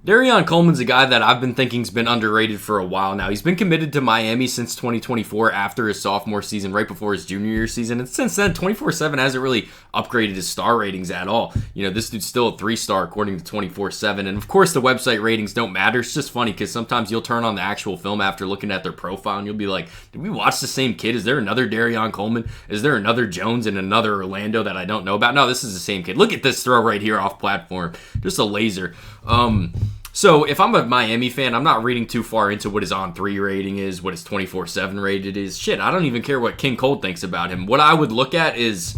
Dereon Coleman's a guy that I've been thinking's been underrated for a while now. He's been committed to Miami since 2024 after his sophomore season, right before his junior year season. And since then, 24/7 hasn't really upgraded his star ratings at all. This dude's still a 3-star according to 24/7. And of course, the website ratings don't matter. It's just funny because sometimes you'll turn on the actual film after looking at their profile and you'll be like, did we watch the same kid? Is there another Dereon Coleman? Is there another Jones and another Orlando that I don't know about? No, this is the same kid. Look at this throw right here off platform. Just a laser. So if I'm a Miami fan, I'm not reading too far into what his on-3 rating is, what his 24/7 rated is. Shit, I don't even care what King Cole thinks about him. What I would look at is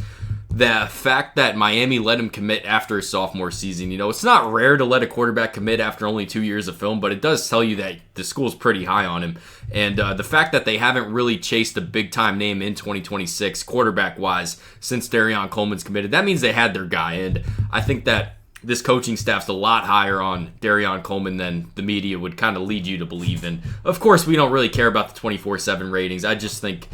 the fact that Miami let him commit after his sophomore season. It's not rare to let a quarterback commit after only 2 years of film, but it does tell you that the school's pretty high on him. And the fact that they haven't really chased a big-time name in 2026 quarterback-wise since Dereon Coleman's committed, that means they had their guy. And I think that this coaching staff's a lot higher on Dereon Coleman than the media would kind of lead you to believe in. Of course, we don't really care about the 24/7 ratings. I just think,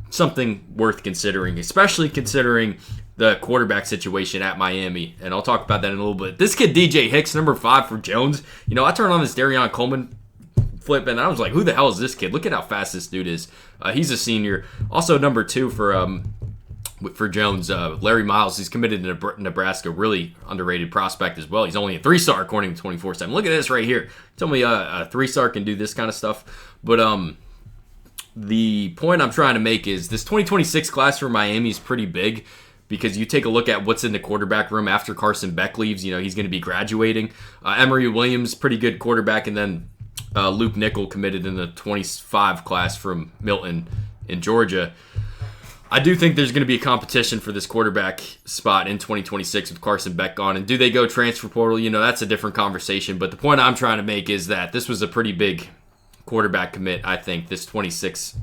something worth considering, especially considering the quarterback situation at Miami. And I'll talk about that in a little bit. This kid, DJ Hicks, number 5 for Jones. I turned on this Dereon Coleman flip and I was like, who the hell is this kid? Look at how fast this dude is. He's a senior. Also, number 2 for Jones, Larry Miles. He's committed to Nebraska, really underrated prospect as well. He's only a 3-star according to 24/7. Look at this right here. Tell me a 3-star can do this kind of stuff. But the point I'm trying to make is this 2026 class for Miami is pretty big because you take a look at what's in the quarterback room after Carson Beck leaves. He's going to be graduating. Emory Williams, pretty good quarterback, and then Luke Nickel committed in the 25 class from Milton in Georgia. I do think there's going to be a competition for this quarterback spot in 2026 with Carson Beck gone. And do they go transfer portal? That's a different conversation. But the point I'm trying to make is that this was a pretty big quarterback commit, I think, this 26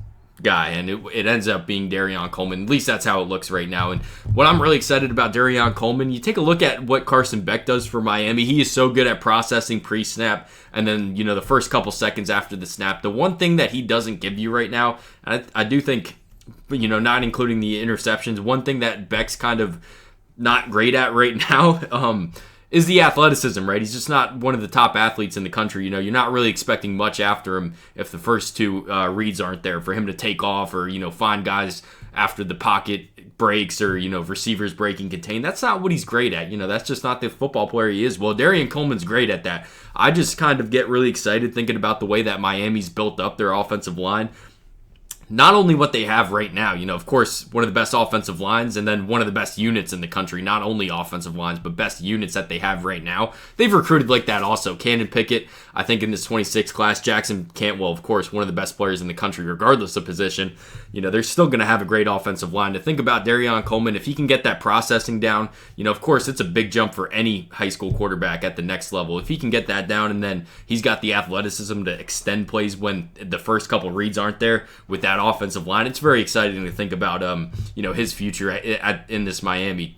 guy. And it ends up being Dereon Coleman. At least that's how it looks right now. And what I'm really excited about Dereon Coleman, you take a look at what Carson Beck does for Miami. He is so good at processing pre-snap and then, the first couple seconds after the snap. The one thing that he doesn't give you right now, and I do think, not including the interceptions, one thing that Beck's kind of not great at right now is the athleticism, right? He's just not one of the top athletes in the country. You're not really expecting much after him if the first 2 reads aren't there for him to take off or, find guys after the pocket breaks or, receivers breaking contain. That's not what he's great at. That's just not the football player he is. Well, Dereon Coleman's great at that. I just kind of get really excited thinking about the way that Miami's built up their offensive line. Not only what they have right now, of course, one of the best offensive lines and then one of the best units in the country, not only offensive lines, but best units that they have right now. They've recruited like that also. Cannon Pickett, I think in this 26 class, Jackson Cantwell, of course, one of the best players in the country, regardless of position. They're still going to have a great offensive line. To think about Dereon Coleman, if he can get that processing down, of course, it's a big jump for any high school quarterback at the next level. If he can get that down and then he's got the athleticism to extend plays when the first couple reads aren't there with that offensive line, it's very exciting to think about his future in this Miami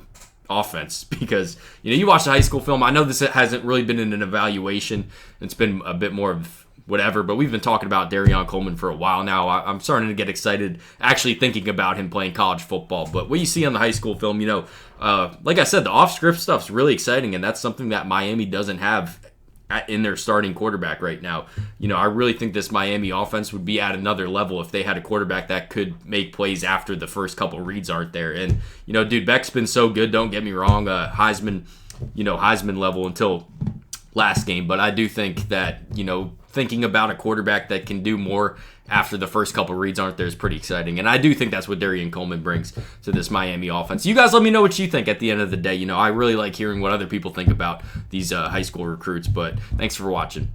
offense because you watch the high school film. I know this hasn't really been in an evaluation. It's been a bit more of whatever, but we've been talking about Dereon Coleman for a while now. I'm starting to get excited actually thinking about him playing college football. But what you see on the high school film, like I said, the off-script stuff's really exciting, and that's something that Miami doesn't have in their starting quarterback right now. I really think this Miami offense would be at another level if they had a quarterback that could make plays after the first couple reads aren't there. And, dude, Beck's been so good, don't get me wrong, Heisman level until last game. But I do think that, thinking about a quarterback that can do more after the first couple reads aren't there is pretty exciting. And I do think that's what Dereon Coleman brings to this Miami offense. You guys let me know what you think at the end of the day. I really like hearing what other people think about these high school recruits. But thanks for watching.